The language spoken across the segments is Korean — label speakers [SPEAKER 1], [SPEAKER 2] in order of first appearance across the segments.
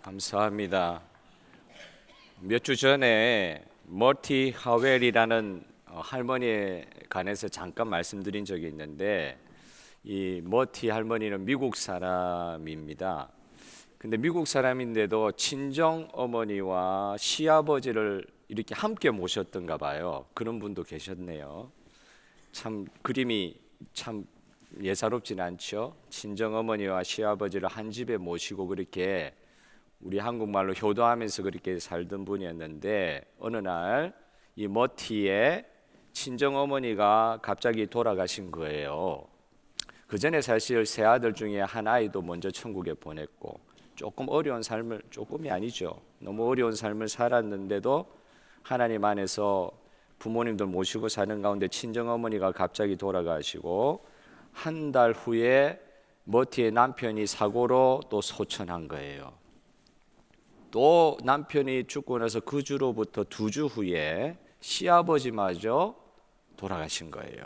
[SPEAKER 1] 감사합니다. 몇 주 전에 머티 하웰이라는 할머니에 관해서 잠깐 말씀드린 적이 있는데, 이 머티 할머니는 미국 사람입니다. 근데 미국 사람인데도 친정 어머니와 시아버지를 이렇게 함께 모셨던가 봐요. 그런 분도 계셨네요. 참 그림이 참 예사롭진 않죠. 친정 어머니와 시아버지를 한 집에 모시고 그렇게 우리 한국말로 효도하면서 그렇게 살던 분이었는데, 어느 날 이 머티의 친정 어머니가 갑자기 돌아가신 거예요. 그 전에 사실 세 아들 중에 한 아이도 먼저 천국에 보냈고, 조금 어려운 삶을, 조금이 아니죠, 너무 어려운 삶을 살았는데도 하나님 안에서 부모님들 모시고 사는 가운데 친정 어머니가 갑자기 돌아가시고, 한 달 후에 머티의 남편이 사고로 또 소천한 거예요. 또 남편이 죽고 나서 그 주로부터 2주 후에 시아버지마저 돌아가신 거예요.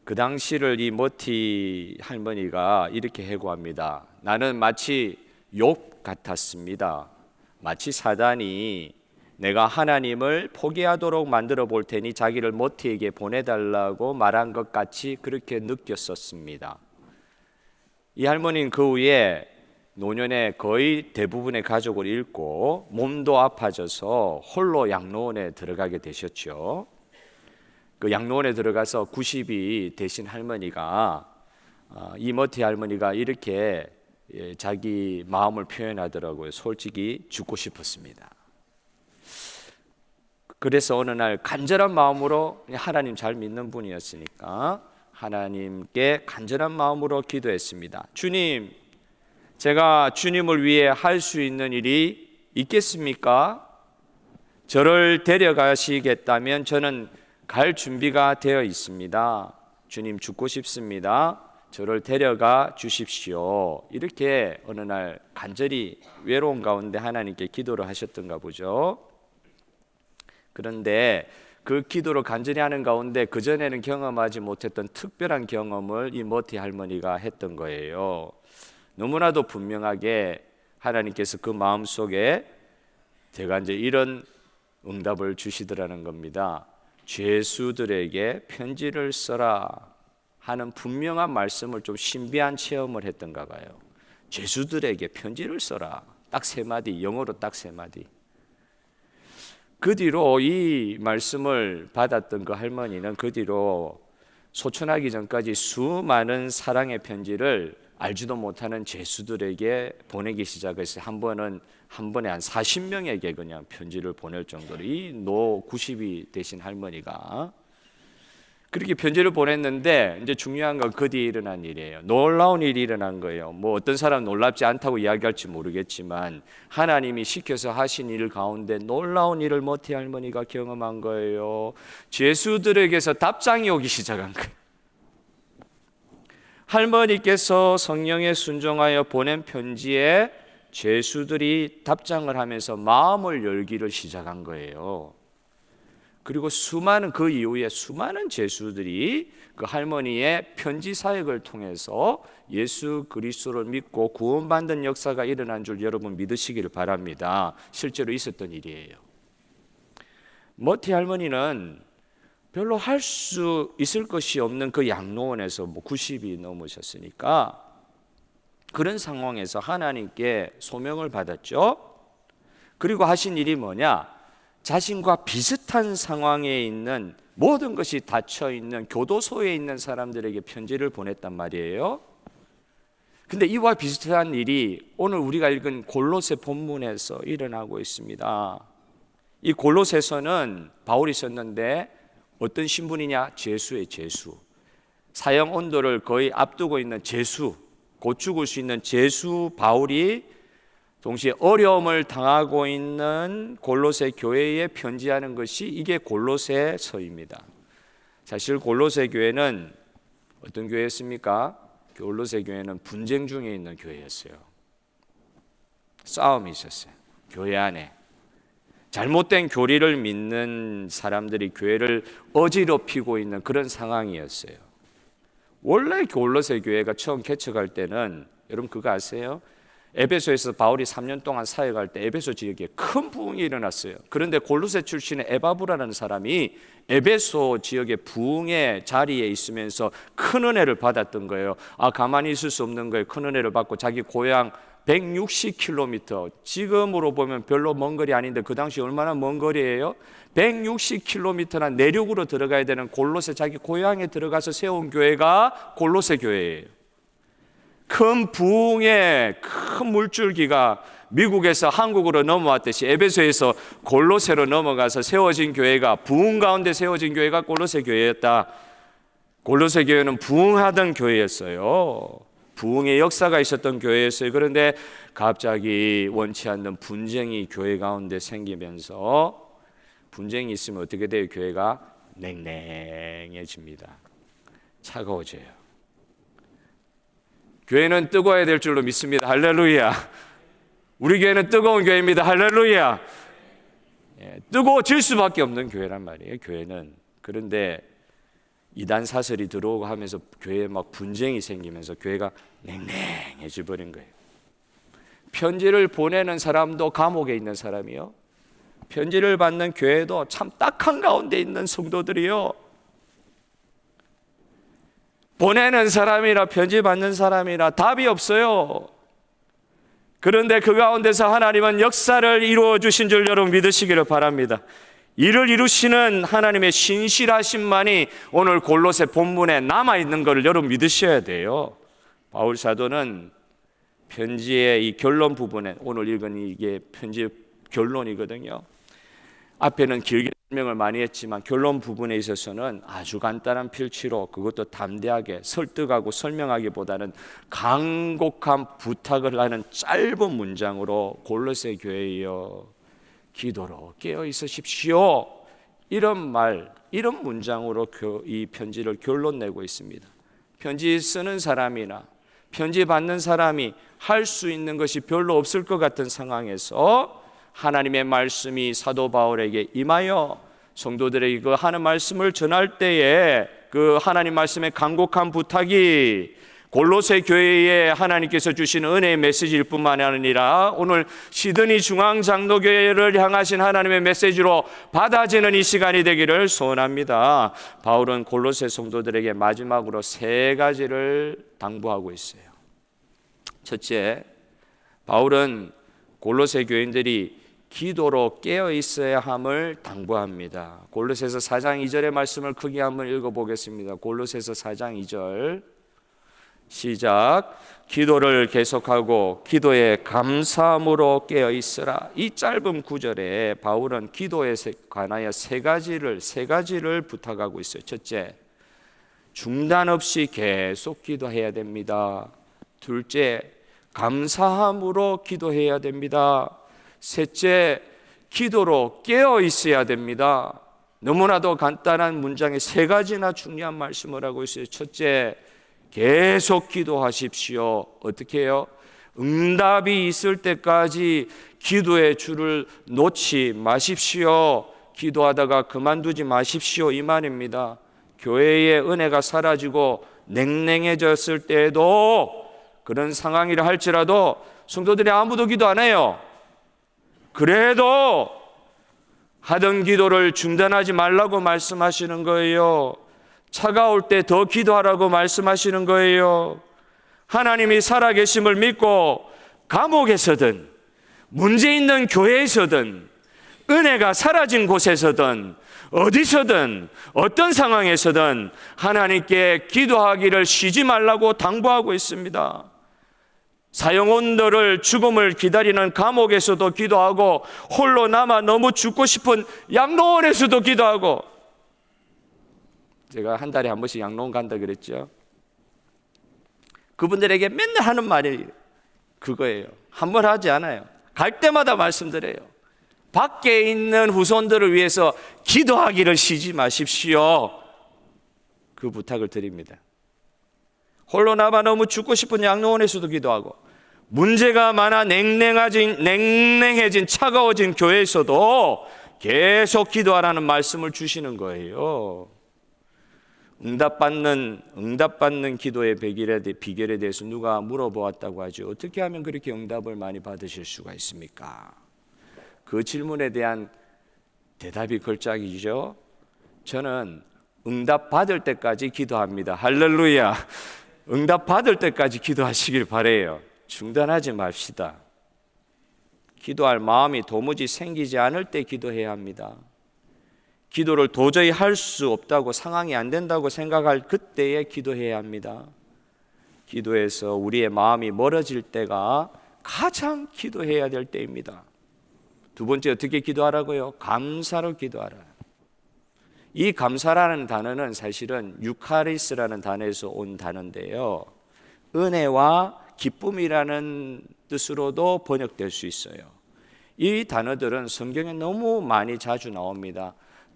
[SPEAKER 1] 그 당시를 이 머티 할머니가 이렇게 해고합니다. 나는 마치 욥 같았습니다. 마치 사단이 내가 하나님을 포기하도록 만들어 볼 테니 자기를 머티에게 보내달라고 말한 것 같이 그렇게 느꼈었습니다. 이 할머니는 그 후에 노년에 거의 대부분의 가족을 잃고 몸도 아파져서 홀로 양로원에 들어가게 되셨죠. 그 양로원에 들어가서 90이 되신 할머니가, 이 머티 할머니가 이렇게 자기 마음을 표현하더라고요. 솔직히 죽고 싶었습니다. 그래서 어느 날 간절한 마음으로, 하나님 잘 믿는 분이었으니까 하나님께 간절한 마음으로 기도했습니다. 주님, 제가 주님을 위해 할 수 있는 일이 있겠습니까? 저를 데려가시겠다면 저는 갈 준비가 되어 있습니다. 주님, 죽고 싶습니다. 저를 데려가 주십시오. 이렇게 어느 날 간절히 외로운 가운데 하나님께 기도를 하셨던가 보죠. 그런데 그 기도를 간절히 하는 가운데 그전에는 경험하지 못했던 특별한 경험을 이 머티 할머니가 했던 거예요. 너무나도 분명하게 하나님께서 그 마음속에 제가 이제 이런 응답을 주시더라는 겁니다. 죄수들에게 편지를 써라 하는 분명한 말씀을 좀 신비한 체험을 했던가 봐요. 죄수들에게 편지를 써라, 딱 3마디, 영어로 딱 3마디. 그 뒤로 이 말씀을 받았던 그 할머니는 그 뒤로 소천하기 전까지 수많은 사랑의 편지를 알지도 못하는 죄수들에게 보내기 시작했어요. 한 번에 한 40명에게 그냥 편지를 보낼 정도로, 이 노 90이 되신 할머니가 그렇게 편지를 보냈는데, 이제 중요한 건 그 뒤에 일어난 일이에요. 놀라운 일이 일어난 거예요. 뭐 어떤 사람 놀랍지 않다고 이야기할지 모르겠지만 하나님이 시켜서 하신 일 가운데 놀라운 일을 머티 할머니가 경험한 거예요. 죄수들에게서 답장이 오기 시작한 거예요. 할머니께서 성령에 순종하여 보낸 편지에 죄수들이 답장을 하면서 마음을 열기를 시작한 거예요. 그리고 그 이후에 수많은 죄수들이 그 할머니의 편지 사역을 통해서 예수 그리스도를 믿고 구원받는 역사가 일어난 줄 여러분 믿으시기를 바랍니다. 실제로 있었던 일이에요. 머티 할머니는 별로 할 수 있을 것이 없는 그 양로원에서 90이 넘으셨으니까 그런 상황에서 하나님께 소명을 받았죠. 그리고 하신 일이 뭐냐? 자신과 비슷한 상황에 있는, 모든 것이 닫혀 있는 교도소에 있는 사람들에게 편지를 보냈단 말이에요. 근데 이와 비슷한 일이 오늘 우리가 읽은 골로새 본문에서 일어나고 있습니다. 이 골로새서는 바울이 썼는데 어떤 신분이냐? 죄수의 죄수. 사형 온도를 거의 앞두고 있는 죄수, 곧 죽을 수 있는 죄수 바울이 동시에 어려움을 당하고 있는 골로새 교회에 편지하는 것이, 이게 골로새서입니다. 사실 골로새 교회는 어떤 교회였습니까? 골로새 교회는 분쟁 중에 있는 교회였어요. 싸움이 있었어요. 교회 안에 잘못된 교리를 믿는 사람들이 교회를 어지럽히고 있는 그런 상황이었어요. 원래 골로새 교회가 처음 개척할 때는 여러분 그거 아세요? 에베소에서 바울이 3년 동안 사역할 때 에베소 지역에 큰 부흥이 일어났어요. 그런데 골로새 출신의 에바브라는 사람이 에베소 지역의 부흥의 자리에 있으면서 큰 은혜를 받았던 거예요. 가만히 있을 수 없는 거예요. 큰 은혜를 받고 자기 고향 160km, 지금으로 보면 별로 먼 거리 아닌데 그 당시 얼마나 먼 거리예요? 160km나 내륙으로 들어가야 되는 골로새, 자기 고향에 들어가서 세운 교회가 골로새 교회예요. 큰 부흥의 큰 물줄기가 미국에서 한국으로 넘어왔듯이 에베소에서 골로새로 넘어가서 세워진 교회가, 부흥 가운데 세워진 교회가 골로새 교회였다. 골로새 교회는 부흥하던 교회였어요. 부흥의 역사가 있었던 교회였어요. 그런데 갑자기 원치 않는 분쟁이 교회 가운데 생기면서, 분쟁이 있으면 어떻게 돼요? 교회가 냉랭해집니다. 차가워져요. 교회는 뜨거워야 될 줄로 믿습니다. 할렐루야. 우리 교회는 뜨거운 교회입니다. 할렐루야. 뜨거워질 수밖에 없는 교회란 말이에요, 교회는. 그런데 이단 사설이 들어오고 하면서 교회에 막 분쟁이 생기면서 교회가 냉랭해져 버린 거예요. 편지를 보내는 사람도 감옥에 있는 사람이요, 편지를 받는 교회도 참 딱한 가운데 있는 성도들이요, 보내는 사람이라 편지 받는 사람이라 답이 없어요. 그런데 그 가운데서 하나님은 역사를 이루어 주신 줄 여러분 믿으시기를 바랍니다. 이를 이루시는 하나님의 신실하심만이 오늘 골로새 본문에 남아있는 것을 여러분 믿으셔야 돼요. 바울 사도는 편지의 이 결론 부분에, 오늘 읽은 이게 편지의 결론이거든요. 앞에는 길게 설명을 많이 했지만 결론 부분에 있어서는 아주 간단한 필치로, 그것도 담대하게 설득하고 설명하기보다는 간곡한 부탁을 하는 짧은 문장으로 골로새 교회여 기도로 깨어 있으십시오, 이런 말, 이런 문장으로 이 편지를 결론 내고 있습니다. 편지 쓰는 사람이나 편지 받는 사람이 할 수 있는 것이 별로 없을 것 같은 상황에서 하나님의 말씀이 사도 바울에게 임하여 성도들에게 그 하는 말씀을 전할 때에 그 하나님 말씀의 간곡한 부탁이 골로새 교회에 하나님께서 주신 은혜의 메시지일 뿐만 아니라 오늘 시드니 중앙장로교회를 향하신 하나님의 메시지로 받아지는 이 시간이 되기를 소원합니다. 바울은 골로새 성도들에게 마지막으로 3가지를 당부하고 있어요. 첫째, 바울은 골로새 교인들이 기도로 깨어 있어야 함을 당부합니다. 골로새서 4장 2절의 말씀을 크게 한번 읽어보겠습니다. 골로새서 4장 2절 시작. 기도를 계속하고 기도에 감사함으로 깨어 있으라. 이 짧은 구절에 바울은 기도에 관하여 3가지를 부탁하고 있어요. 첫째, 중단 없이 계속 기도해야 됩니다. 둘째, 감사함으로 기도해야 됩니다. 셋째, 기도로 깨어 있어야 됩니다. 너무나도 간단한 문장에 3가지나 중요한 말씀을 하고 있어요. 첫째, 계속 기도하십시오. 어떻게 해요? 응답이 있을 때까지 기도의 줄을 놓지 마십시오. 기도하다가 그만두지 마십시오, 이 말입니다. 교회의 은혜가 사라지고 냉랭해졌을 때에도, 그런 상황이라 할지라도 성도들이 아무도 기도 안 해요. 그래도 하던 기도를 중단하지 말라고 말씀하시는 거예요. 차가울 때 더 기도하라고 말씀하시는 거예요. 하나님이 살아계심을 믿고 감옥에서든 문제 있는 교회에서든 은혜가 사라진 곳에서든 어디서든 어떤 상황에서든 하나님께 기도하기를 쉬지 말라고 당부하고 있습니다. 사형원들을 죽음을 기다리는 감옥에서도 기도하고, 홀로 남아 너무 죽고 싶은 양로원에서도 기도하고. 제가 한 달에 한 번씩 양로원 간다 그랬죠. 그분들에게 맨날 하는 말이 그거예요. 한 번 하지 않아요. 갈 때마다 말씀드려요. 밖에 있는 후손들을 위해서 기도하기를 쉬지 마십시오. 그 부탁을 드립니다. 홀로 남아 너무 죽고 싶은 양로원에서도 기도하고, 문제가 많아 냉랭해진 차가워진 교회에서도 계속 기도하라는 말씀을 주시는 거예요. 응답받는 기도의 비결에 대해서 누가 물어보았다고 하죠. 어떻게 하면 그렇게 응답을 많이 받으실 수가 있습니까? 그 질문에 대한 대답이 걸작이죠. 저는 응답 받을 때까지 기도합니다. 할렐루야. 응답 받을 때까지 기도하시길 바라요. 중단하지 맙시다. 기도할 마음이 도무지 생기지 않을 때 기도해야 합니다. 기도를 도저히 할 수 없다고, 상황이 안 된다고 생각할 그때에 기도해야 합니다. 기도에서 우리의 마음이 멀어질 때가 가장 기도해야 될 때입니다. 두 번째, 어떻게 기도하라고요? 감사로 기도하라. 이 감사라는 단어는 사실은 유카리스라는 단어에서 온 단어인데요, 은혜와 기쁨이라는 뜻으로도 번역될 수 있어요. 이 단어들은 성경에 너무 많이 자주 나옵니다.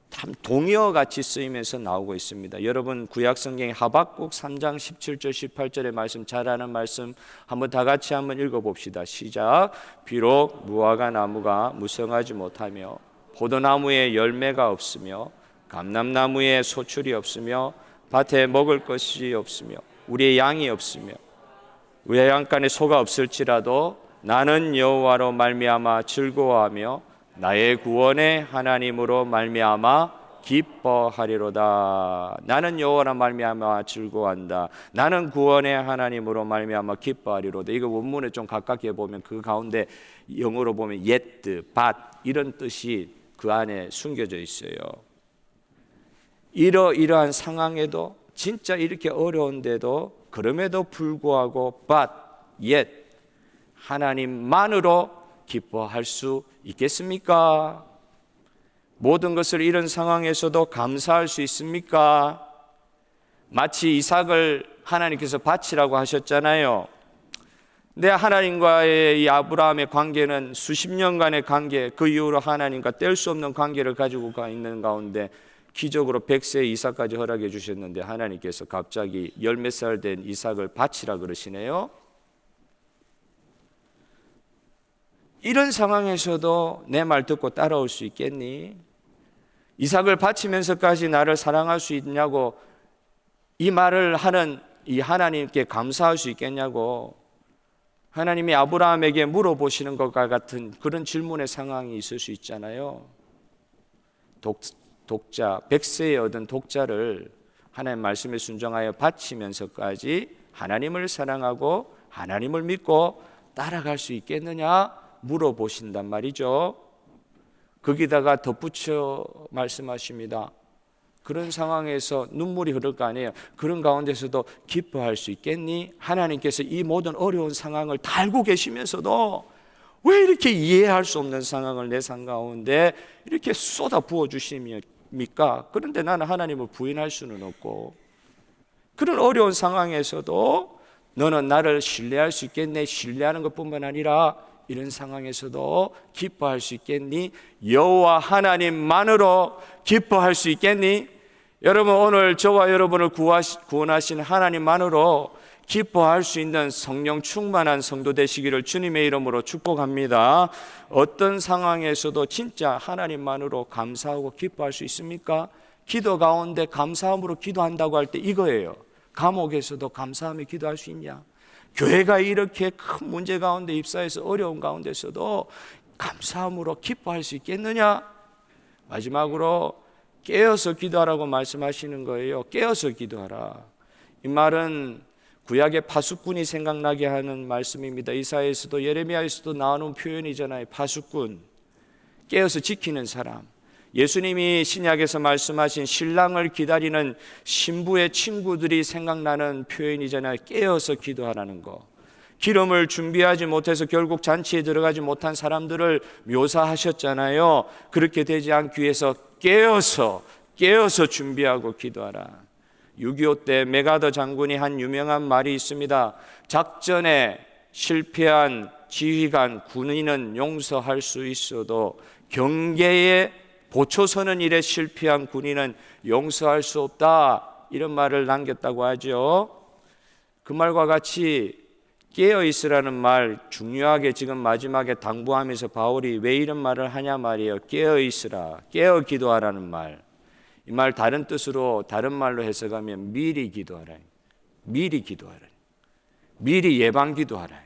[SPEAKER 1] 참 동의어 같이 쓰이면서 나오고 있습니다. 여러분 구약 성경 하박국 3장 17절 18절의 말씀, 잘 아는 말씀 한번 다 같이 한번 읽어봅시다. 시작. 비록 무화과 나무가 무성하지 못하며 포도나무에 열매가 없으며 감람나무에 소출이 없으며 밭에 먹을 것이 없으며 우리의 양이 없으며 우리의 양간에 소가 없을지라도 나는 여호와로 말미암아 즐거워하며 나의 구원의 하나님으로 말미암아 기뻐하리로다. 나는 여호와로 말미암아 즐거워한다. 나는 구원의 하나님으로 말미암아 기뻐하리로다. 이거 원문에 좀 가깝게 보면 그 가운데 영어로 보면 yet, but 이런 뜻이 그 안에 숨겨져 있어요. 이러한 상황에도, 진짜 이렇게 어려운데도, 그럼에도 불구하고 but yet 하나님만으로 기뻐할 수 있겠습니까? 모든 것을 이런 상황에서도 감사할 수 있습니까? 마치 이삭을 하나님께서 바치라고 하셨잖아요. 근데 하나님과의 이 아브라함의 관계는 수십 년간의 관계, 그 이후로 하나님과 뗄 수 없는 관계를 가지고 있는 가운데 기적으로 100세 이삭까지 허락해 주셨는데 하나님께서 갑자기 열 몇 살 된 이삭을 바치라 그러시네요. 이런 상황에서도 내 말 듣고 따라올 수 있겠니? 이삭을 바치면서까지 나를 사랑할 수 있냐고, 이 말을 하는 이 하나님께 감사할 수 있겠냐고 하나님이 아브라함에게 물어보시는 것과 같은 그런 질문의 상황이 있을 수 있잖아요. 독자, 100세에 얻은 독자를 하나님 말씀에 순종하여 바치면서까지 하나님을 사랑하고 하나님을 믿고 따라갈 수 있겠느냐 물어보신단 말이죠. 거기다가 덧붙여 말씀하십니다. 그런 상황에서 눈물이 흐를 거 아니에요. 그런 가운데서도 기뻐할 수 있겠니? 하나님께서 이 모든 어려운 상황을 다 알고 계시면서도 왜 이렇게 이해할 수 없는 상황을 내 삶 가운데 이렇게 쏟아 부어 주십니까? 그런데 나는 하나님을 부인할 수는 없고, 그런 어려운 상황에서도 너는 나를 신뢰할 수 있겠네? 신뢰하는 것뿐만 아니라 이런 상황에서도 기뻐할 수 있겠니? 여호와 하나님만으로 기뻐할 수 있겠니? 여러분, 오늘 저와 여러분을 구원하신 하나님만으로 기뻐할 수 있는 성령 충만한 성도 되시기를 주님의 이름으로 축복합니다. 어떤 상황에서도 진짜 하나님만으로 감사하고 기뻐할 수 있습니까? 기도 가운데 감사함으로 기도한다고 할 때 이거예요. 감옥에서도 감사하며 기도할 수 있냐? 교회가 이렇게 큰 문제 가운데 입사해서 어려운 가운데서도 감사함으로 기뻐할 수 있겠느냐? 마지막으로 깨어서 기도하라고 말씀하시는 거예요. 깨어서 기도하라. 이 말은 구약의 파수꾼이 생각나게 하는 말씀입니다. 이사야에서도 예레미야에서도 나오는 표현이잖아요. 파수꾼, 깨어서 지키는 사람. 예수님이 신약에서 말씀하신 신랑을 기다리는 신부의 친구들이 생각나는 표현이잖아요. 깨어서 기도하라는 거. 기름을 준비하지 못해서 결국 잔치에 들어가지 못한 사람들을 묘사하셨잖아요. 그렇게 되지 않기 위해서 깨어서 준비하고 기도하라. 6.25 때 메가더 장군이 한 유명한 말이 있습니다. 작전에 실패한 지휘관, 군인은 용서할 수 있어도 경계에 보초서는 일에 실패한 군인은 용서할 수 없다. 이런 말을 남겼다고 하죠. 그 말과 같이 깨어있으라는 말 중요하게 지금 마지막에 당부하면서 바울이 왜 이런 말을 하냐 말이에요. 깨어있으라, 깨어 기도하라는 말. 이 말 다른 뜻으로 다른 말로 해석하면 미리 기도하라. 미리 기도하라. 미리 예방 기도하라.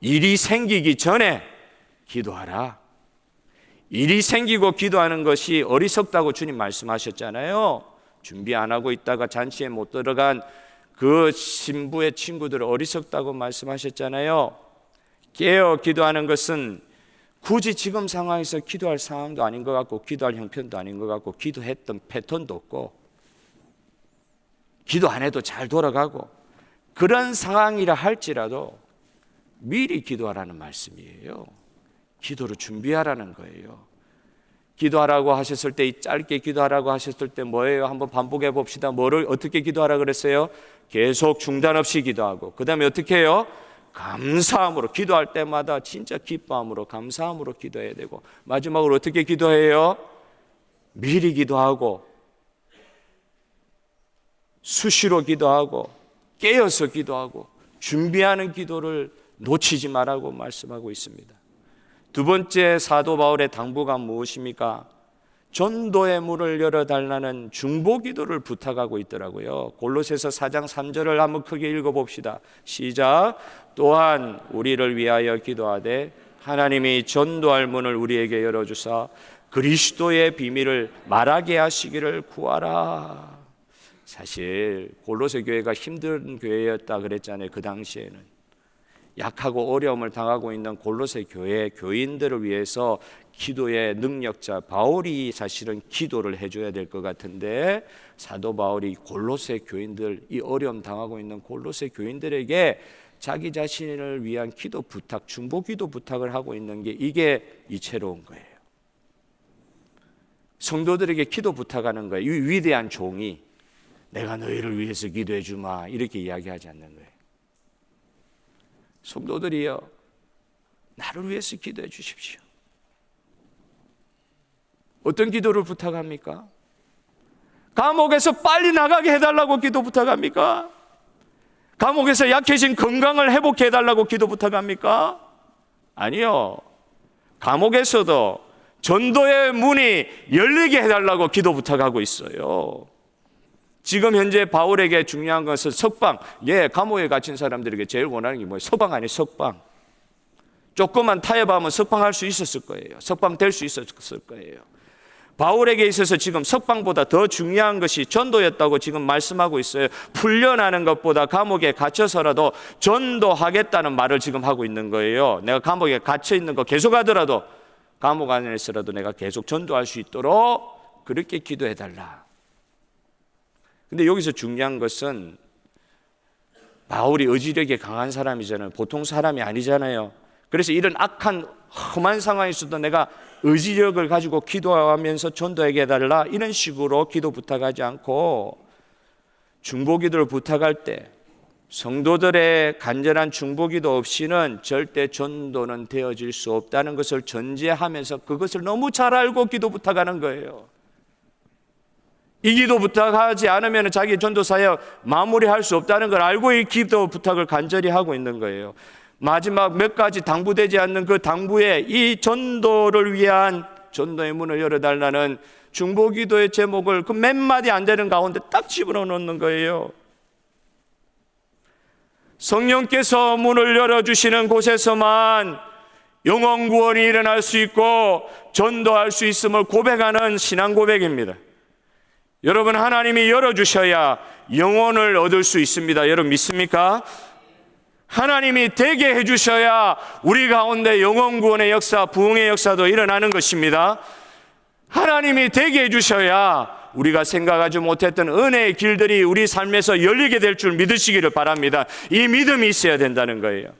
[SPEAKER 1] 일이 생기기 전에 기도하라. 일이 생기고 기도하는 것이 어리석다고 주님 말씀하셨잖아요. 준비 안 하고 있다가 잔치에 못 들어간 그 신부의 친구들 어리석다고 말씀하셨잖아요. 깨어 기도하는 것은 굳이 지금 상황에서 기도할 상황도 아닌 것 같고 기도할 형편도 아닌 것 같고 기도했던 패턴도 없고 기도 안 해도 잘 돌아가고 그런 상황이라 할지라도 미리 기도하라는 말씀이에요. 기도를 준비하라는 거예요. 기도하라고 하셨을 때, 짧게 기도하라고 하셨을 때 뭐예요? 한번 반복해 봅시다. 뭐를 어떻게 기도하라 그랬어요? 계속 중단 없이 기도하고, 그 다음에 어떻게 해요? 감사함으로, 기도할 때마다 진짜 기뻐함으로 감사함으로 기도해야 되고, 마지막으로 어떻게 기도해요? 미리 기도하고 수시로 기도하고 깨어서 기도하고 준비하는 기도를 놓치지 말라고 말씀하고 있습니다. 두 번째 사도 바울의 당부가 무엇입니까? 전도의 문을 열어달라는 중보 기도를 부탁하고 있더라고요. 골로새서 4장 3절을 한번 크게 읽어봅시다. 시작. 또한 우리를 위하여 기도하되 하나님이 전도할 문을 우리에게 열어주사 그리스도의 비밀을 말하게 하시기를 구하라. 사실 골로새 교회가 힘든 교회였다 그랬잖아요. 그 당시에는 약하고 어려움을 당하고 있는 골로새 교회 교인들을 위해서 기도의 능력자 바울이 사실은 기도를 해줘야 될 것 같은데, 사도 바울이 골로새 교인들, 이 어려움 당하고 있는 골로새 교인들에게 자기 자신을 위한 기도 부탁, 중보 기도 부탁을 하고 있는 게 이게 이채로운 거예요. 성도들에게 기도 부탁하는 거예요. 이 위대한 종이 내가 너희를 위해서 기도해 주마 이렇게 이야기하지 않는 거예요. 성도들이여, 나를 위해서 기도해 주십시오. 어떤 기도를 부탁합니까? 감옥에서 빨리 나가게 해달라고 기도 부탁합니까? 감옥에서 약해진 건강을 회복해 해달라고 기도 부탁합니까? 아니요. 감옥에서도 전도의 문이 열리게 해달라고 기도 부탁하고 있어요. 지금 현재 바울에게 중요한 것은 석방. 감옥에 갇힌 사람들에게 제일 원하는 게 뭐예요? 석방 아니에요, 석방. 조금만 타협하면 석방할 수 있었을 거예요. 석방될 수 있었을 거예요. 바울에게 있어서 지금 석방보다 더 중요한 것이 전도였다고 지금 말씀하고 있어요. 풀려나는 것보다 감옥에 갇혀서라도 전도하겠다는 말을 지금 하고 있는 거예요. 내가 감옥에 갇혀 있는 거 계속하더라도 감옥 안에서라도 내가 계속 전도할 수 있도록 그렇게 기도해달라. 근데 여기서 중요한 것은 바울이 의지력이 강한 사람이잖아요. 보통 사람이 아니잖아요. 그래서 이런 악한 험한 상황에서도 내가 의지력을 가지고 기도하면서 전도하게 해달라 이런 식으로 기도 부탁하지 않고, 중보기도를 부탁할 때 성도들의 간절한 중보기도 없이는 절대 전도는 되어질 수 없다는 것을 전제하면서 그것을 너무 잘 알고 기도 부탁하는 거예요. 이 기도 부탁하지 않으면 자기 전도 사역 마무리할 수 없다는 걸 알고 이 기도 부탁을 간절히 하고 있는 거예요. 마지막 몇 가지 당부되지 않는 그 당부에 이 전도를 위한 전도의 문을 열어달라는 중보기도의 제목을 그 몇 마디 안 되는 가운데 딱 집어넣는 거예요. 성령께서 문을 열어주시는 곳에서만 영혼 구원이 일어날 수 있고 전도할 수 있음을 고백하는 신앙 고백입니다. 여러분, 하나님이 열어주셔야 영혼을 얻을 수 있습니다. 여러분 믿습니까? 하나님이 되게 해주셔야 우리 가운데 영혼 구원의 역사, 부흥의 역사도 일어나는 것입니다. 하나님이 되게 해주셔야 우리가 생각하지 못했던 은혜의 길들이 우리 삶에서 열리게 될 줄 믿으시기를 바랍니다. 이 믿음이 있어야 된다는 거예요.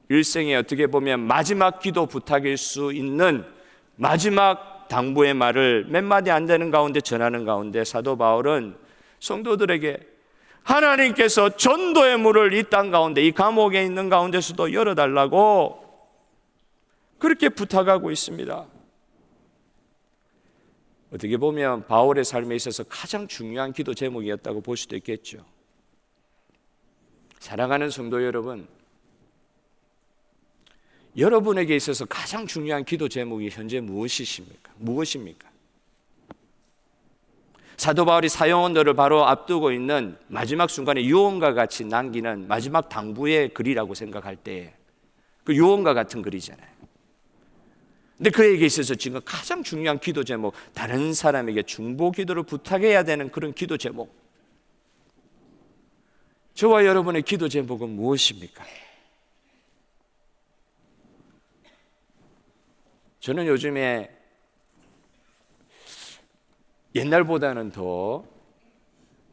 [SPEAKER 1] 일생에 어떻게 보면 마지막 기도 부탁일 수 있는 마지막 당부의 말을 몇 마디 안 되는 가운데 전하는 가운데 사도 바울은 성도들에게 하나님께서 전도의 문을 이 땅 가운데, 이 감옥에 있는 가운데서도 열어달라고 그렇게 부탁하고 있습니다. 어떻게 보면 바울의 삶에 있어서 가장 중요한 기도 제목이었다고 볼 수도 있겠죠. 사랑하는 성도 여러분, 여러분에게 있어서 가장 중요한 기도 제목이 현재 무엇이십니까? 무엇입니까? 사도 바울이 사형원들을 바로 앞두고 있는 마지막 순간에 유언과 같이 남기는 마지막 당부의 글이라고 생각할 때 그 유언과 같은 글이잖아요. 근데 그에게 있어서 지금 가장 중요한 기도 제목, 다른 사람에게 중보 기도를 부탁해야 되는 그런 기도 제목, 저와 여러분의 기도 제목은 무엇입니까? 저는 요즘에 옛날보다는 더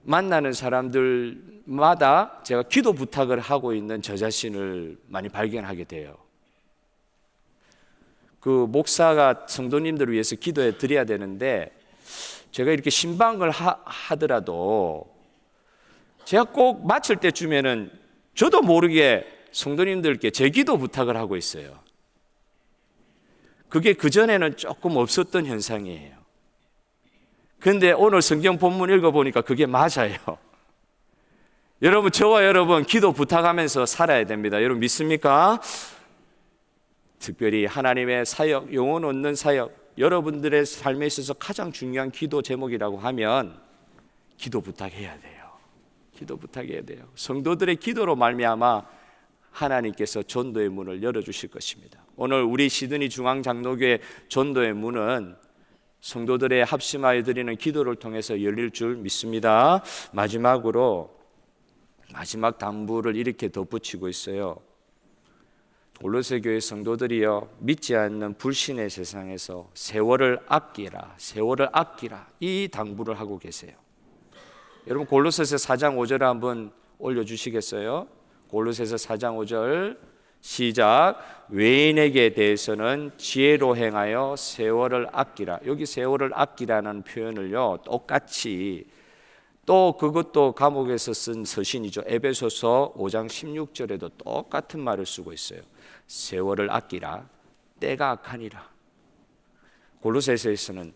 [SPEAKER 1] 만나는 사람들마다 제가 기도 부탁을 하고 있는 저 자신을 많이 발견하게 돼요. 그 목사가 성도님들을 위해서 기도해 드려야 되는데 제가 이렇게 신방을 하더라도 제가 꼭 마칠 때쯤에는 저도 모르게 성도님들께 제 기도 부탁을 하고 있어요. 그게 그전에는 조금 없었던 현상이에요. 그런데 오늘 성경 본문 읽어보니까 그게 맞아요. 여러분, 저와 여러분 기도 부탁하면서 살아야 됩니다. 여러분 믿습니까? 특별히 하나님의 사역, 영혼 얻는 사역, 여러분들의 삶에 있어서 가장 중요한 기도 제목이라고 하면 기도 부탁해야 돼요. 기도 부탁해야 돼요. 성도들의 기도로 말미암아 하나님께서 전도의 문을 열어주실 것입니다. 오늘 우리 시드니 중앙장로교회 전도의 문은 성도들의 합심하여 드리는 기도를 통해서 열릴 줄 믿습니다. 마지막으로 마지막 당부를 이렇게 덧붙이고 있어요. 골로새 교회 성도들이여, 믿지 않는 불신의 세상에서 세월을 아끼라, 세월을 아끼라, 이 당부를 하고 계세요. 여러분 골로새서 4장 5절을 한번 올려주시겠어요? 골로새서 4장 5절 시작. 외인에게 대해서는 지혜로 행하여 세월을 아끼라. 여기 세월을 아끼라는 표현을요 똑같이 또 그것도 감옥에서 쓴 서신이죠. 에베소서 5장 16절에도 똑같은 말을 쓰고 있어요. 세월을 아끼라, 때가 악하니라. 골로새서에서는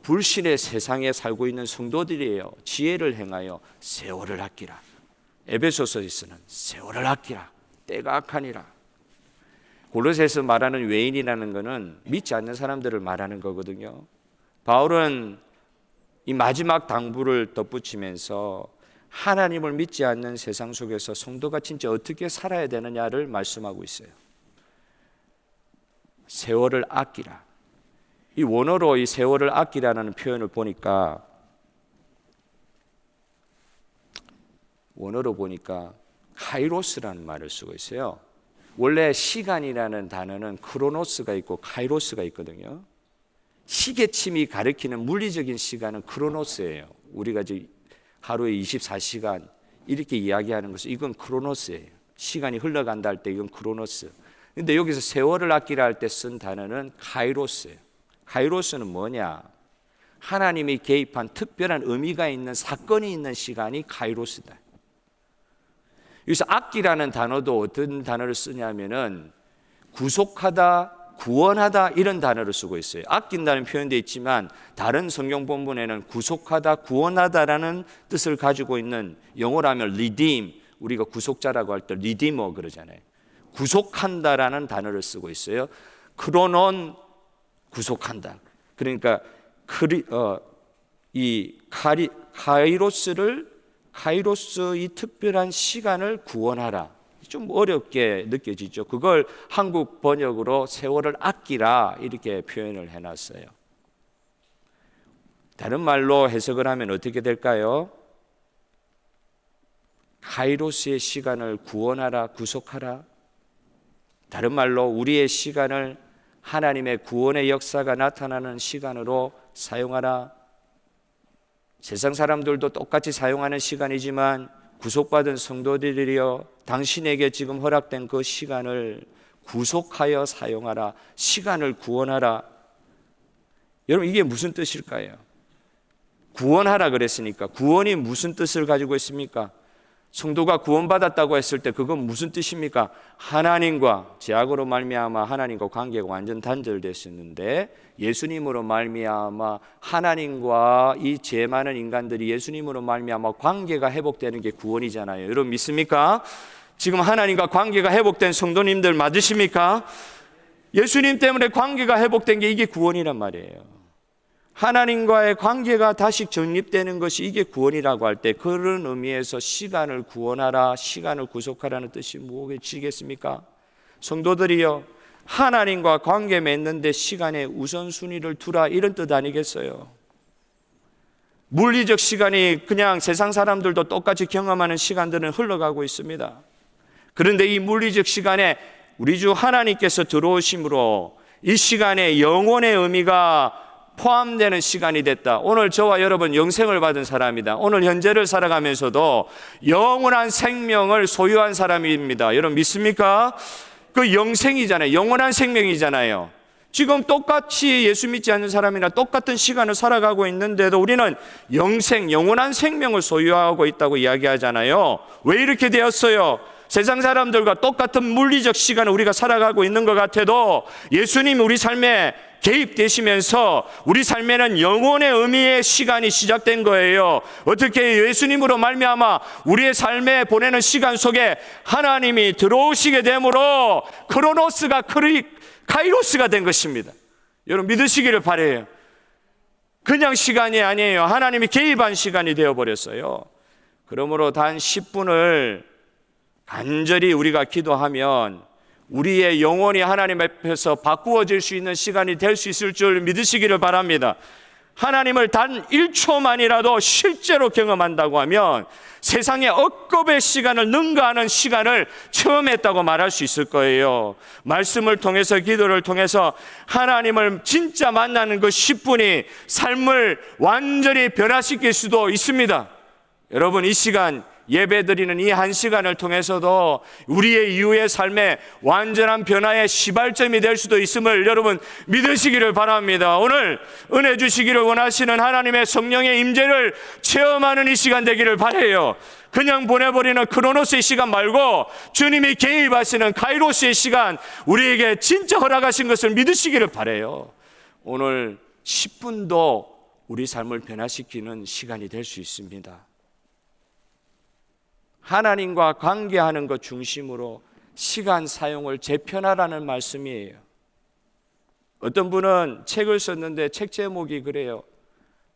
[SPEAKER 1] 불신의 세상에 살고 있는 성도들이에요. 지혜를 행하여 세월을 아끼라. 에베소서에서는 세월을 아끼라, 때가 악하니라. 골로새에서 말하는 외인이라는 것은 믿지 않는 사람들을 말하는 거거든요. 바울은 이 마지막 당부를 덧붙이면서 하나님을 믿지 않는 세상 속에서 성도가 진짜 어떻게 살아야 되느냐를 말씀하고 있어요. 세월을 아끼라. 이 원어로 이 세월을 아끼라는 표현을 보니까 원어로 보니까 카이로스라는 말을 쓰고 있어요. 원래 시간이라는 단어는 크로노스가 있고 카이로스가 있거든요. 시계침이 가리키는 물리적인 시간은 크로노스예요. 우리가 이제 하루에 24시간 이렇게 이야기하는 것은 이건 크로노스예요. 시간이 흘러간다 할 때 이건 크로노스. 근데 여기서 세월을 아끼라 할 때 쓴 단어는 카이로스예요. 카이로스는 뭐냐? 하나님이 개입한 특별한 의미가 있는 사건이 있는 시간이 카이로스다. 여기서 아끼라는 단어도 어떤 단어를 쓰냐면은 구속하다, 구원하다 이런 단어를 쓰고 있어요. 아낀다는 표현도 있지만 다른 성경 본문에는 구속하다, 구원하다라는 뜻을 가지고 있는 영어로 하면 redeem, 우리가 구속자라고 할 때 redeemer 그러잖아요. 구속한다라는 단어를 쓰고 있어요. 크로논 구속한다. 그러니까 카이로스 이 특별한 시간을 구원하라. 좀 어렵게 느껴지죠. 그걸 한국 번역으로 세월을 아끼라 이렇게 표현을 해놨어요. 다른 말로 해석을 하면 어떻게 될까요? 카이로스의 시간을 구원하라, 구속하라. 다른 말로 우리의 시간을 하나님의 구원의 역사가 나타나는 시간으로 사용하라. 세상 사람들도 똑같이 사용하는 시간이지만 구속받은 성도들이여, 당신에게 지금 허락된 그 시간을 구속하여 사용하라. 시간을 구원하라. 여러분 이게 무슨 뜻일까요? 구원하라 그랬으니까 구원이 무슨 뜻을 가지고 있습니까? 성도가 구원받았다고 했을 때 그건 무슨 뜻입니까? 하나님과, 죄악으로 말미암아 하나님과 관계가 완전 단절됐었는데 예수님으로 말미암아 하나님과 이 죄 많은 인간들이 예수님으로 말미암아 관계가 회복되는 게 구원이잖아요. 여러분 믿습니까? 지금 하나님과 관계가 회복된 성도님들 맞으십니까? 예수님 때문에 관계가 회복된 게 이게 구원이란 말이에요. 하나님과의 관계가 다시 정립되는 것이 이게 구원이라고 할 때, 그런 의미에서 시간을 구원하라, 시간을 구속하라는 뜻이 무엇이겠습니까? 성도들이여, 하나님과 관계 맺는데 시간에 우선순위를 두라, 이런 뜻 아니겠어요? 물리적 시간이 그냥 세상 사람들도 똑같이 경험하는 시간들은 흘러가고 있습니다. 그런데 이 물리적 시간에 우리 주 하나님께서 들어오심으로 이 시간에 영혼의 의미가 포함되는 시간이 됐다. 오늘 저와 여러분 영생을 받은 사람이다. 오늘 현재를 살아가면서도 영원한 생명을 소유한 사람입니다. 여러분 믿습니까? 그 영생이잖아요. 영원한 생명이잖아요. 지금 똑같이 예수 믿지 않는 사람이나 똑같은 시간을 살아가고 있는데도 우리는 영생, 영원한 생명을 소유하고 있다고 이야기하잖아요. 왜 이렇게 되었어요? 세상 사람들과 똑같은 물리적 시간을 우리가 살아가고 있는 것 같아도 예수님이 우리 삶에 개입되시면서 우리 삶에는 영혼의 의미의 시간이 시작된 거예요. 어떻게? 예수님으로 말미암아 우리의 삶에 보내는 시간 속에 하나님이 들어오시게 되므로 크로노스가 카이로스가 된 것입니다. 여러분 믿으시기를 바라요. 그냥 시간이 아니에요. 하나님이 개입한 시간이 되어버렸어요. 그러므로 단 10분을 간절히 우리가 기도하면 우리의 영혼이 하나님 앞에서 바꾸어질 수 있는 시간이 될 수 있을 줄 믿으시기를 바랍니다. 하나님을 단 1초만이라도 실제로 경험한다고 하면 세상의 억겁의 시간을 능가하는 시간을 체험했다고 말할 수 있을 거예요. 말씀을 통해서, 기도를 통해서 하나님을 진짜 만나는 그 10분이 삶을 완전히 변화시킬 수도 있습니다. 여러분 이 시간, 예배드리는 이 한 시간을 통해서도 우리의 이후의 삶에 완전한 변화의 시발점이 될 수도 있음을 여러분 믿으시기를 바랍니다. 오늘 은혜 주시기를 원하시는 하나님의 성령의 임재를 체험하는 이 시간 되기를 바라요. 그냥 보내버리는 크로노스의 시간 말고 주님이 개입하시는 카이로스의 시간, 우리에게 진짜 허락하신 것을 믿으시기를 바라요. 오늘 10분도 우리 삶을 변화시키는 시간이 될 수 있습니다. 하나님과 관계하는 것 중심으로 시간 사용을 재편하라는 말씀이에요. 어떤 분은 책을 썼는데 책 제목이 그래요.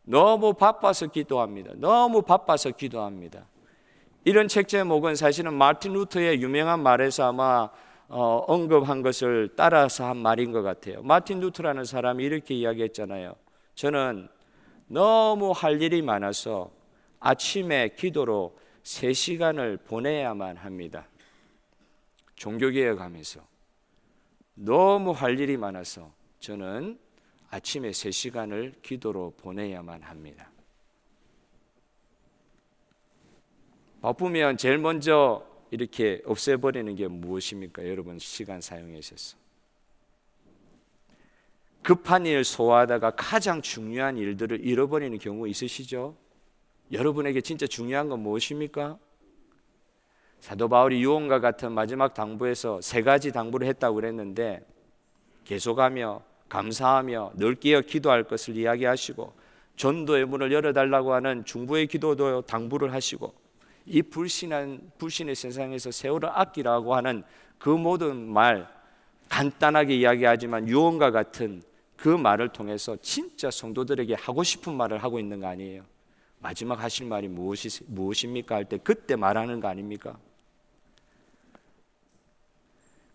[SPEAKER 1] 너무 바빠서 기도합니다. 너무 바빠서 기도합니다. 이런 책 제목은 사실은 마틴 루터의 유명한 말에서 아마 언급한 것을 따라서 한 말인 것 같아요. 마틴 루터라는 사람이 이렇게 이야기했잖아요. 저는 너무 할 일이 많아서 아침에 기도로 3시간을 보내야만 합니다. 종교개혁하면서 너무 할 일이 많아서 저는 아침에 3시간을 기도로 보내야만 합니다. 바쁘면 제일 먼저 이렇게 없애버리는 게 무엇입니까? 여러분 시간 사용에 있어서 급한 일 소화하다가 가장 중요한 일들을 잃어버리는 경우 있으시죠? 여러분에게 진짜 중요한 건 무엇입니까? 사도 바울이 유언과 같은 마지막 당부에서 3가지 당부를 했다고 그랬는데 계속하며 감사하며 늘 깨어 기도할 것을 이야기하시고 전도의 문을 열어달라고 하는 중보의 기도도 당부를 하시고 이 불신의 세상에서 세월을 아끼라고 하는 그 모든 말 간단하게 이야기하지만 유언과 같은 그 말을 통해서 진짜 성도들에게 하고 싶은 말을 하고 있는 거 아니에요? 마지막 하실 말이 무엇입니까? 할 때 그때 말하는 거 아닙니까?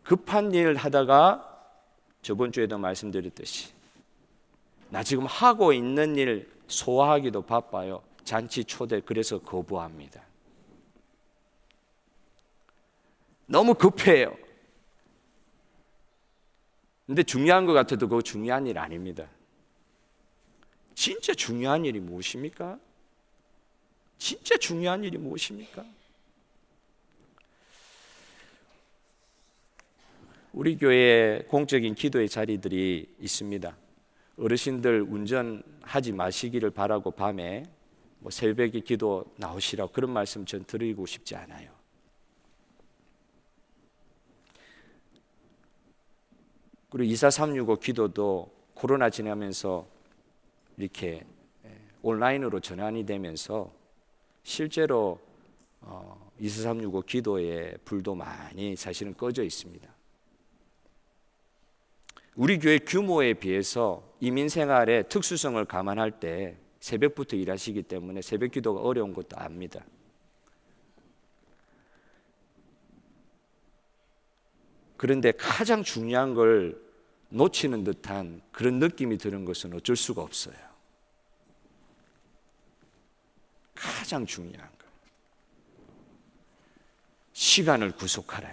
[SPEAKER 1] 급한 일 하다가 저번 주에도 말씀드렸듯이 나 지금 하고 있는 일 소화하기도 바빠요. 잔치 초대 그래서 거부합니다. 너무 급해요. 근데 중요한 것 같아도 그거 중요한 일 아닙니다. 진짜 중요한 일이 무엇입니까? 진짜 중요한 일이 무엇입니까? 우리 교회에 공적인 기도의 자리들이 있습니다. 어르신들 운전하지 마시기를 바라고 밤에 새벽에 기도 나오시라고 그런 말씀 전 드리고 싶지 않아요. 그리고 24365 기도도 코로나 지나면서 이렇게 온라인으로 전환이 되면서 실제로 24365 기도의 불도 많이 사실은 꺼져 있습니다. 우리 교회 규모에 비해서 이민 생활의 특수성을 감안할 때 새벽부터 일하시기 때문에 새벽 기도가 어려운 것도 압니다. 그런데 가장 중요한 걸 놓치는 듯한 그런 느낌이 드는 것은 어쩔 수가 없어요. 가장 중요한 거. 시간을 구속하라.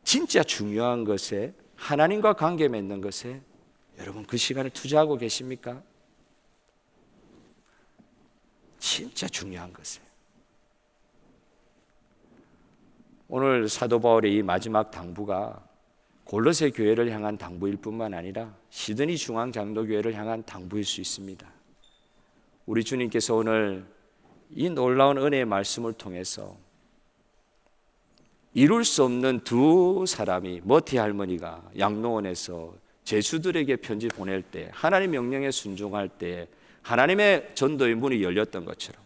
[SPEAKER 1] 진짜 중요한 것에, 하나님과 관계 맺는 것에 여러분 그 시간을 투자하고 계십니까? 진짜 중요한 것에. 오늘 사도 바울의 이 마지막 당부가 골로새 교회를 향한 당부일 뿐만 아니라 시드니 중앙장로교회를 향한 당부일 수 있습니다. 우리 주님께서 오늘 이 놀라운 은혜의 말씀을 통해서 이룰 수 없는 두 사람이, 머티 할머니가 양로원에서 제수들에게 편지 보낼 때, 하나님 명령에 순종할 때 하나님의 전도의 문이 열렸던 것처럼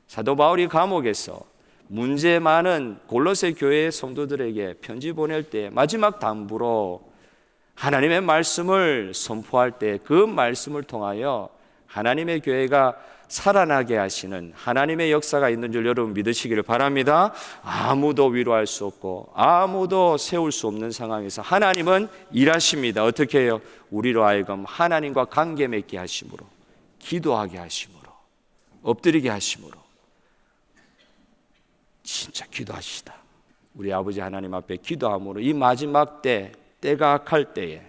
[SPEAKER 1] 사도 바울이 감옥에서 문제 많은 골로새 교회의 성도들에게 편지 보낼 때 마지막 당부로 하나님의 말씀을 선포할 때 그 말씀을 통하여 하나님의 교회가 살아나게 하시는 하나님의 역사가 있는 줄 여러분 믿으시기를 바랍니다. 아무도 위로할 수 없고 아무도 세울 수 없는 상황에서 하나님은 일하십니다. 어떻게 해요? 우리로 하여금 하나님과 관계 맺게 하심으로, 기도하게 하심으로, 엎드리게 하심으로. 진짜 기도하시다. 우리 아버지 하나님 앞에 기도함으로 이 마지막 때가 악할 때에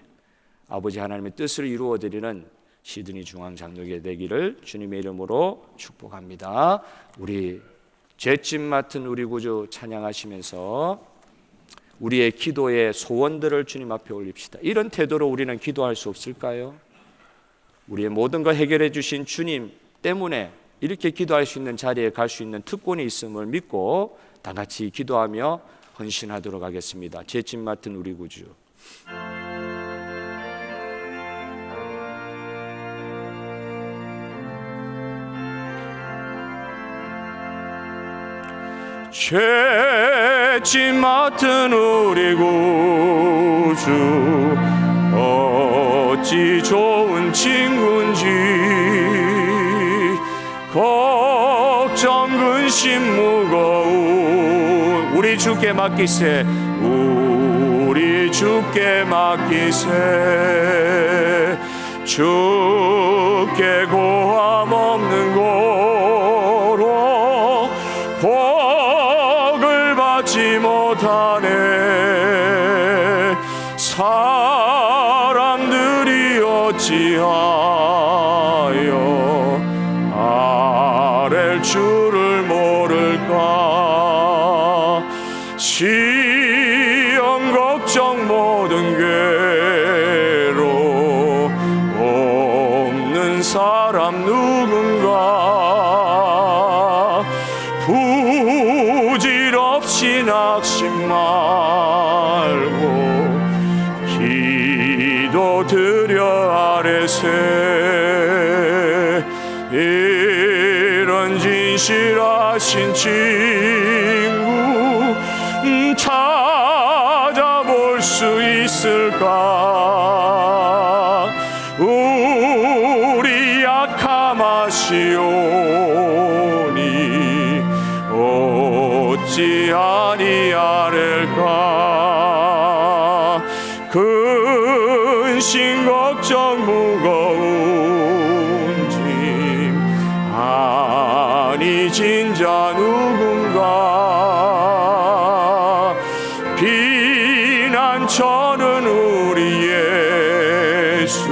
[SPEAKER 1] 아버지 하나님의 뜻을 이루어드리는 시드니 중앙장로교회 되기를 주님의 이름으로 축복합니다. 우리 죄짐 맡은 우리 구주 찬양하시면서 우리의 기도의 소원들을 주님 앞에 올립시다. 이런 태도로 우리는 기도할 수 없을까요? 우리의 모든 걸 해결해 주신 주님 때문에 이렇게 기도할 수 있는 자리에 갈 수 있는 특권이 있음을 믿고 다 같이 기도하며 헌신하도록 하겠습니다. 죄짐 맡은 우리 구주. 죄짐 맡은 우리 구주, 어찌 좋은 친구인지, 걱정 근심 무거운 우리 주께 맡기세, 우리 주께 맡기세. 주께 고함 없는 고로 복을 받지 못하네. 사람들이 어찌하여 아랠 줄을 모를까. 시험 걱정 모든 괴로 없는 사람 누군가. 부질없이 낙심 말고 기도 드려 아뢰세. 이런 진실하신 친구 찾아볼 수 있을까. 우리 약함하시오니 어찌 아니하릴까. 근심 걱정 무거운 짐 아니 진자 누군가. 비난처는 우리 예수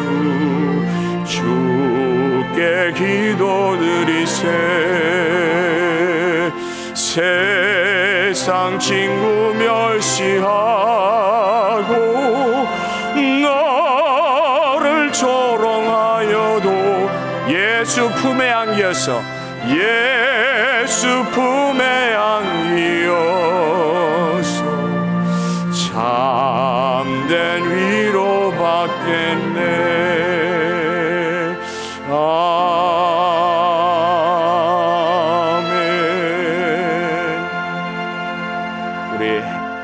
[SPEAKER 1] 주께 기도드리세. 세상 친구 멸시하고 너를 조롱하여도 예수 품에 안겨서, 예수 품에 안기어서 참된 위로 받겠네. 아멘. 우리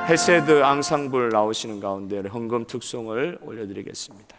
[SPEAKER 1] 헤세드 앙상블 나오시는 가운데 헌금 특송을 올려드리겠습니다.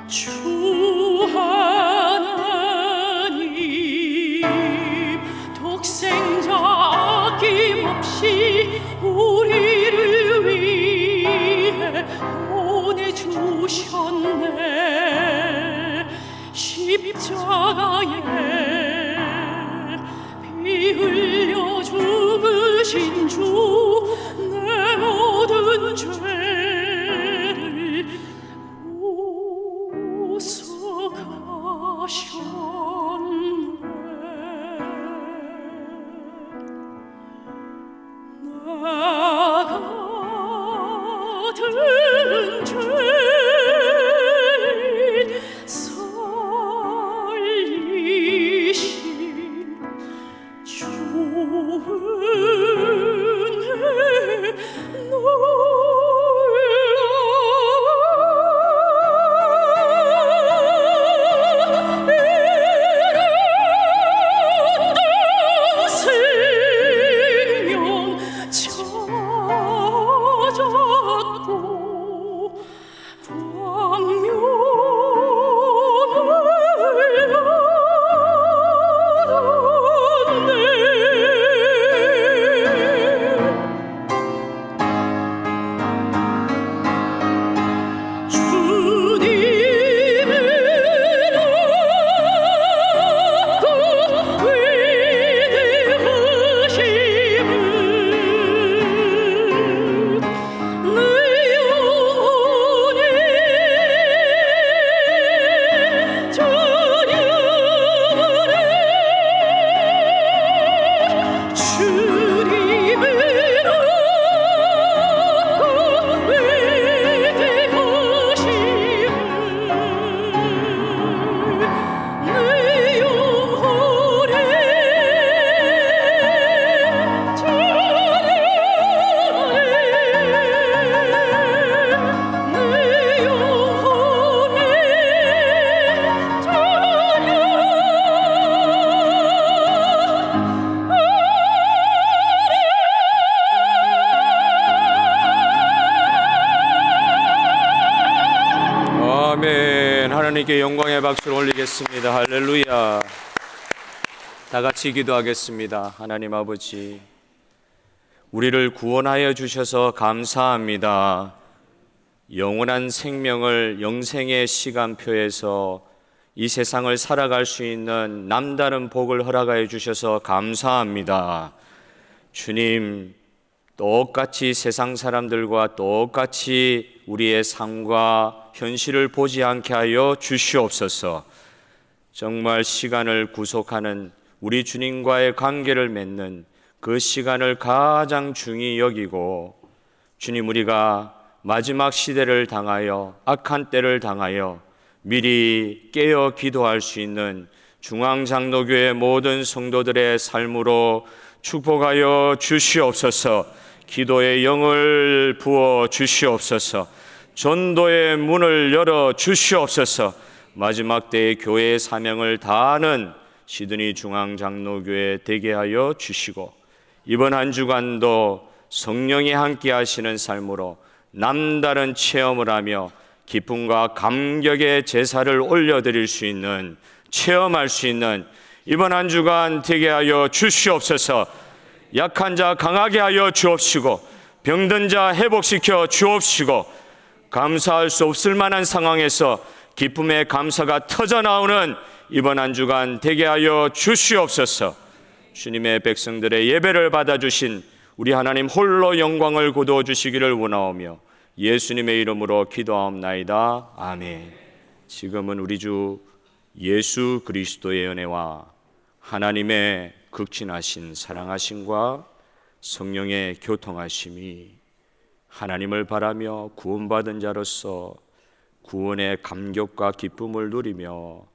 [SPEAKER 2] 주 하나님 독생자 아낌없이 우리를 위해 보내주셨네. 십자가에 피 흘려 죽으신 주 내 모든 죄를 오석하셨네. 나 같은 죄인 살리신 주 은혜
[SPEAKER 1] 아멘. 하나님께 영광의 박수를 올리겠습니다. 할렐루야. 다 같이 기도하겠습니다. 하나님 아버지, 우리를 구원하여 주셔서 감사합니다. 영원한 생명을 영생의 시간표에서 이 세상을 살아갈 수 있는 남다른 복을 허락하여 주셔서 감사합니다. 주님, 똑같이 세상 사람들과 똑같이 우리의 삶과 현실을 보지 않게 하여 주시옵소서. 정말 시간을 구속하는 우리 주님과의 관계를 맺는 그 시간을 가장 중히 여기고, 주님, 우리가 마지막 시대를 당하여 악한 때를 당하여 미리 깨어 기도할 수 있는 중앙장로교회 모든 성도들의 삶으로 축복하여 주시옵소서. 기도의 영을 부어 주시옵소서. 전도의 문을 열어 주시옵소서. 마지막 때의 교회의 사명을 다하는 시드니 중앙장로교회 되게 하여 주시고, 이번 한 주간도 성령이 함께 하시는 삶으로 남다른 체험을 하며 기쁨과 감격의 제사를 올려드릴 수 있는, 체험할 수 있는 이번 한 주간 되게 하여 주시옵소서. 약한 자 강하게 하여 주옵시고, 병든 자 회복시켜 주옵시고, 감사할 수 없을 만한 상황에서 기쁨의 감사가 터져나오는 이번 한 주간 되게 하여 주시옵소서. 주님의 백성들의 예배를 받아주신 우리 하나님 홀로 영광을 거두어 주시기를 원하오며 예수님의 이름으로 기도하옵나이다. 아멘. 지금은 우리 주 예수 그리스도의 은혜와 하나님의 극진하신 사랑하심과 성령의 교통하심이 하나님을 바라며 구원받은 자로서 구원의 감격과 기쁨을 누리며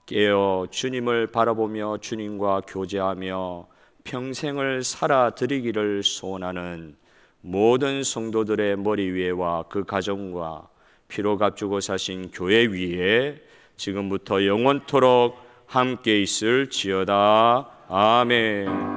[SPEAKER 1] 깨어 주님을 바라보며 주님과 교제하며 평생을 살아드리기를 소원하는 모든 성도들의 머리 위에와 그 가정과 피로 값주고 사신 교회 위에 지금부터 영원토록 함께 있을지어다. 아멘.